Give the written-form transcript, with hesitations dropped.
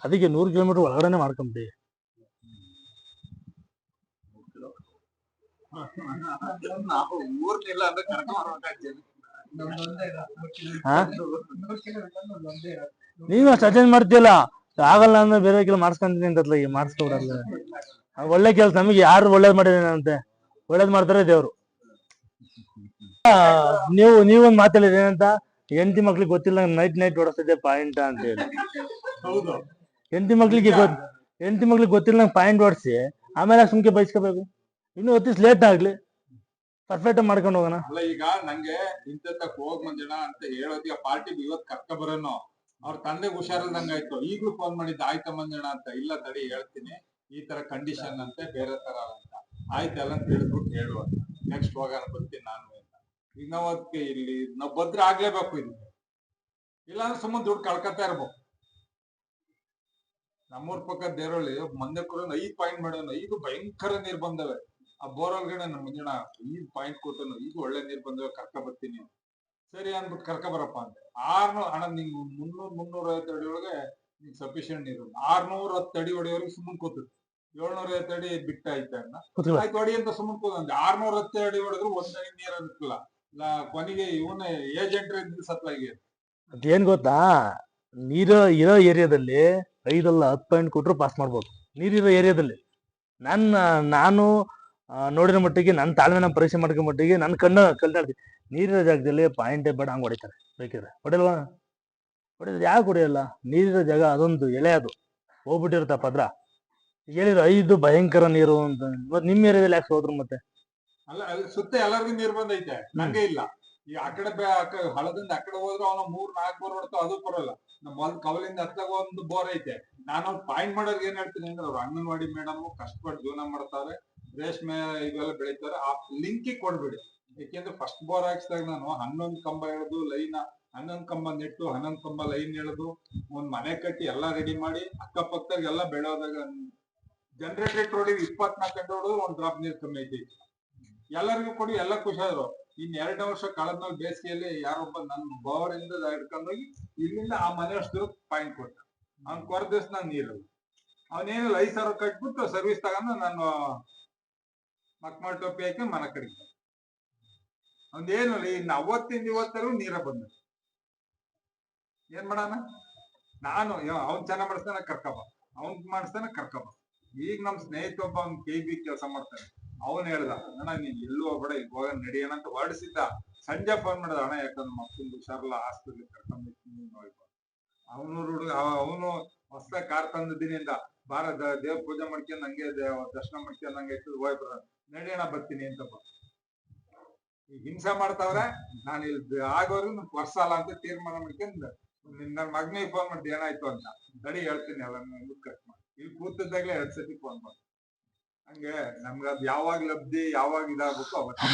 ಅದಕ್ಕೆ 100 ಕಿಲೋಮೀಟರ್ ಒಳಗಡೆನೆ ಮಾಡ್ಕೊಂಬಿಡಿ. ನೀವ್ ಅಷ್ಟು ಅಟೆಂಡ್ ಮಾಡ್ತೀಯಲ್ಲ, ಆಗಲ್ಲ ಅಂದ್ರೆ ಬೇರೆ ಕೆಲ ಮಾಡಿಸ್ಕೊಂತೀನಿ ಅಂತಲ್ಲ, ಈಗ ಮಾಡಿಸ್ಕೊಬಿಡಲ್ಲ. ಒಳ್ಳೆ ಕೆಲ್ಸ, ನಮಗೆ ಯಾರು ಒಳ್ಳೇದ್ ಮಾಡಿದೇನಂತೆ, ಒಳ್ಳೇದ್ ಮಾಡ್ತಾರೆ ದೇವ್ರು. ನೀವೊಂದ್ ಮಾತಾಡಿದ್ರಿ ಏನಂತ, ಹೆಂಡತಿ ಮಕ್ಳಿಗೆ ಗೊತ್ತಿಲ್ಲ ನೈಟ್ ಓಡಿಸ್ತಿದ್ದೆ ಪಾಯಿಂಟ್ ಅಂತ ಹೇಳಿ. ಹೆಂಡತಿ ಮಕ್ಳಿಗೆ ಗೊತ್ತಿಲ್ಲ ನಂಗೆ ಪಾಯಿಂಟ್ ಓಡಿಸಿ ಆಮೇಲೆ ಸುಮ್ಕೆ ಬಯಸ್ಕೋಬೇಕು. ಇನ್ನು ಹೊತ್ತಿಸ್ ಲೇಟ್ ಆಗ್ಲಿ, ಪರ್ಫೆಕ್ಟ್ ಮಾಡ್ಕೊಂಡು ಹೋಗೋಣ. ಅಲ್ಲ, ಈಗ ನಂಗೆ ಇಂತಕ್ ಹೋಗ್ ಮಂಜಣ ಅಂತ ಹೇಳೋದಿಗ ಪಾರ್ಟಿ ಇವತ್ ಕರ್ಕ ಬರೋನು, ಅವ್ರ ತಂದೆಗೆ ಹುಷಾರಿಲ್ದಂಗ ಆಯ್ತು. ಈಗ್ಲೂ ಫೋನ್ ಮಾಡಿದ್ದ, ಆಯ್ತಾ ಮಂಜಣ ಅಂತ. ಇಲ್ಲ ತಡಿ ಹೇಳ್ತೀನಿ, ಈ ತರ ಕಂಡೀಷನ್ ಅಂತೆ, ಬೇರೆ ತರ ಅಂತ. ಆಯ್ತಲ್ಲ ಅಂತ ಹೇಳ್ಬಿಟ್ಟು ಹೇಳುವ, ನೆಕ್ಸ್ಟ್ ಹೋಗೋಣ ಬರ್ತೀನಿ ನಾನು ಅಂತ. ಈಗ ನಾವ್ ಅದಕ್ಕೆ ಇಲ್ಲಿ ನಾವ್ ಭದ್ರ ಆಗ್ಲೇಬೇಕು. ಇದು ಇಲ್ಲಾಂದ್ರೆ ಸುಮ್ಮನೆ ದುಡ್ಡು ಕಳ್ಕೊತಾ ಇರ್ಬೇಕು. ನಮ್ಮೂರ್ ಪಕ್ಕ ದೇರೊಳ್ಳಿ ಮಂದೆ ಕೂಡ 5 ಪಾಯಿಂಟ್ ಮಾಡೋನು. ಈಗ ಭಯಂಕರ ನೀರ್ ಬಂದವೆ ಆ ಬೋರ್ ಒಳಗಡೆ. ನಮ್ಮ ಮುಂಜಾನ 5 ಪಾಯಿಂಟ್ ಕೊಟ್ಟನು. ಈಗ ಒಳ್ಳೆ ನೀರ್ ಬಂದವೆ, ಕರ್ಕ ಬರ್ತೀನಿ. ಸರಿ ಅಂದ್ಬಿಟ್ಟು ಕರ್ಕ ಬರಪ್ಪ ಅಂತ. 600 ಹಣ ನಿಂಗ್ 350 ಅಡಿ ಒಳಗೆ ನಿಂಗೆ ಸಫಿಶಿಯಂಟ್ ನೀರು. 610 ಅಡಿ ಹೊಡೆಯವರೆಗೆ ಸುಮ್ಮನೆ ಕೂತದೆ. 750 ಅಡಿ ಬಿಟ್ಟ ಆಯ್ತಾ ಆಯ್ತು ಹೊಡಿ ಅಂತ ಸುಮ್ಮನೆ ಕೂತ. 610 ಅಡಿ ಹೊಡೆದ್ರು ಒಂದಡಿ ನೀರ್ ಅನ್ಕಲ್ಲ. ಕೊನೆಗೆ ಇವನ ಏಜೆಂಟ್ ಸತ್ಲಾಗಿ. ಅದೇನ್ ಗೊತ್ತಾ, ನೀರು ಇರೋ ಏರಿಯಾದಲ್ಲಿ 5 ಅಲ್ಲ 10 ಪಾಯಿಂಟ್ ಕೊಟ್ಟರು ಪಾಸ್ ಮಾಡ್ಬೋದು. ನೀರಿರೋ ಏರಿಯಾದಲ್ಲಿ ನಾನು ನೋಡಿರೋ ಮಟ್ಟಿಗೆ, ನನ್ನ ತಾಳ್ಮೆನ ಪರೀಕ್ಷೆ ಮಾಡ್ಕೊ ಮಟ್ಟಿಗೆ, ನನ್ನ ಕಲ್ತಾಡ್ತೀನಿ. ನೀರಿರೋ ಜಾಗದಲ್ಲಿ ಪಾಯಿಂಟೇ ಬೇಡ, ಹಂಗೆ ಹೊಡಿತಾರೆ ಬೇಕಿದ್ರೆ. ಹೊಡೆಯಲ್ವಾ? ಹೊಡೆಯೋದು ಯಾಕೆ ಹೊಡೆಯಲ್ಲ? ನೀರಿರೋ ಜಾಗ ಅದೊಂದು ಎಳೆ, ಅದು ಹೋಗ್ಬಿಟ್ಟಿರುತ್ತೆ ಪದ್ರ. ಹೇಳಿದ್ರು 5 ಭಯಂಕರ ನೀರು ಅಂತ. ಮತ್ತೆ ನಿಮ್ಮ ಏರಿಯಾದಲ್ಲಿ ಯಾಕೆ ಹೋದ್ರು ಮತ್ತೆ? ಅಲ್ಲ, ಅಲ್ಲಿ ಸುತ್ತ ಎಲ್ಲರಿಗೂ ನೀರ್ ಬಂದೈತೆ, ನಂಗೆ ಇಲ್ಲ. ಈ ಆ ಕಡೆ ಹಳದಿಂದ ಆ ಕಡೆ ಹೋದ್ರೆ ಅವನು 3-4 ಬೋರ್ ಹೊಡ್ತಾವ, ಅದು ಬರಲ್ಲ. ನಮ್ಮ ಹೊಲದ ಕವಲಿಂದ ಹತ್ತಾಗ ಒಂದು ಬೋರ್ ಐತೆ. ನಾನು ಪಾಯಿಂಟ್ ಮಾಡೋರ್ಗೆ ಏನ್ ಹೇಳ್ತೀನಿ ಅಂದ್ರೆ, ಅವ್ರು ಅಂಗನವಾಡಿ ಮೇಡಮ್ ಕಷ್ಟಪಟ್ಟು ಜೀವನ ಮಾಡ್ತಾರೆ, ರೇಷ್ಮೆ ಇವೆಲ್ಲ ಬೆಳಿತಾರೆ, ಆ ಲಿಂಕಿಗೆ ಕೊಡ್ಬೇಡಿ. ಯಾಕೆಂದ್ರೆ ಫಸ್ಟ್ ಬೋರ್ ಹಾಕ್ಸಿದಾಗ ನಾನು 11 ಕಂಬ ಎಳೆದು ಲೈನ್, 11 ಕಂಬ ನೆಟ್ಟು 11 ಕಂಬ ಲೈನ್ ಎಳೆದು ಒಂದ್ ಮನೆ ಕಟ್ಟಿ ಎಲ್ಲಾ ರೆಡಿ ಮಾಡಿ ಅಕ್ಕಪಕ್ಕದಾಗ ಎಲ್ಲ ಬೆಳೆಯೋದಾಗ ಜನರೇಟರ್ ಹೊಡಿವಿ. 24 ಗಂಟೆ ಹೊಡೆದು ಒಂದ್ ಡ್ರಾಪ್ ನೀರ್ ಕಮ್ಮಿ ಐತಿ. ಎಲ್ಲರಿಗೂ ಕೊಡಿ, ಎಲ್ಲ ಖುಷಿಯಾದ್ರು. ಇನ್ 2 ವರ್ಷ ಕಳೆದ್ಮೇಲೆ ಬೇಸಿಗೆಯಲ್ಲಿ ಯಾರೊಬ್ಬ ನನ್ನ ಬೋರ್ ಇಂದ ಹಿಡ್ಕೊಂಡೋಗಿ ಇಲ್ಲಿಂದ ಆ ಮನೆಯಷ್ಟು ಪಾಯಿಂಟ್ ಕೊಟ್ಟ. ಅವ್ನ್ ಕೊರ ದಿವ್ಸ ನಾನು ನೀರಲ್ಲ. ಅವನೇನಿಲ್ಲ 5,000 ಕಟ್ಬಿಟ್ಟು ಸರ್ವಿಸ್ ತಗೊಂಡು ನಾನು ಮಕ್ಮಾಳ್ ಟೋಪಿ ಹಾಕಿ ಮನೆ ಕಡಿಗೆ. ಅವ್ನೇನು ಇನ್ನು ಅವತ್ತಿಂದ ಇವತ್ತರೂ ನೀರ ಬಂದ. ಏನ್ ಮಾಡೋಣ? ನಾನು ಅವ್ನ್ ಚೆನ್ನಾಗ್ ಮಾಡಿಸ್ತಾನೆ ಕರ್ಕಬ, ಅವ್ನ್ ಮಾಡಿಸ್ತಾನೆ ಕರ್ಕಬ. ಈಗ ನಮ್ ಸ್ನೇಹಿತ ಒಬ್ಬ ಅವ್ನ್ KB ಕೆಲಸ ಮಾಡ್ತಾನೆ. ಅವನ್ ಹೇಳ್ದ, ಅಣ್ಣ ನೀನ್ ಎಲ್ಲೂ ಹೋಗ್ಬೇಡ, ಈಗ ಹೋಗ ನಡಿಯೋಣ ಅಂತ ಹೊರಡಿಸಿದ್ದ. ಸಂಜೆ ಫೋನ್ ಮಾಡಿದ, ಅಣ್ಣ ಯಾಕಂದ್ರೆ ಮಕ್ಕಳು ಹುಷಾರಲ್ಲ, ಹಾಸ್ಪಿಟ್ಲಿಗೆ ಕರ್ಕೊಂಡ್ಬಿಡ್ತೀನಿ ನೋಡ್ಬ. ಅವನು ಹುಡುಗ, ಅವನು ಹೊಸ ಕಾರ್ ತಂದಿದ್ದೀನಿ ಅಂತ. ಬಾರ ದೇವ್ರ ಪೂಜೆ ಮಾಡ್ಕೊಂಡ್ ನಂಗೆ ದರ್ಶನ ಮಾಡ್ಕೊಂಡ್ ನಂಗೆ ಹೋಯ್ ಬರ, ನಡಿಯೋಣ ಬರ್ತೀನಿ ಅಂತಪ್ಪ. ಈಗ ಹಿಂಸೆ ಮಾಡ್ತಾವ್ರೆ. ನಾನು ಇಲ್ಲಿ ಆಗೋರು ವರ್ಷಲ್ಲ ಅಂತ ತೀರ್ಮಾನ ಮಾಡ್ಕೊಂಡ್ ನನ್ನ ಮಗನಿಗೆ ಫೋನ್ ಮಾಡ್ದೆ, ಏನಾಯ್ತು ಅಂತ. ತಡಿ ಹೇಳ್ತೀನಿ ಎಲ್ಲ ಕಟ್ ಮಾಡಿ. ಇಲ್ಲಿ ಕೂತಿದ್ದಾಗ್ಲೇ 2 ಸತಿ ಫೋನ್ ಮಾಡಿ. ಹಂಗೆ ನಮ್ಗೆ ಅದ್ ಯಾವಾಗ ಲಬ್ಧಿ, ಯಾವಾಗ ಇದಾಗ್ಬೇಕು ಅವತ್ತು.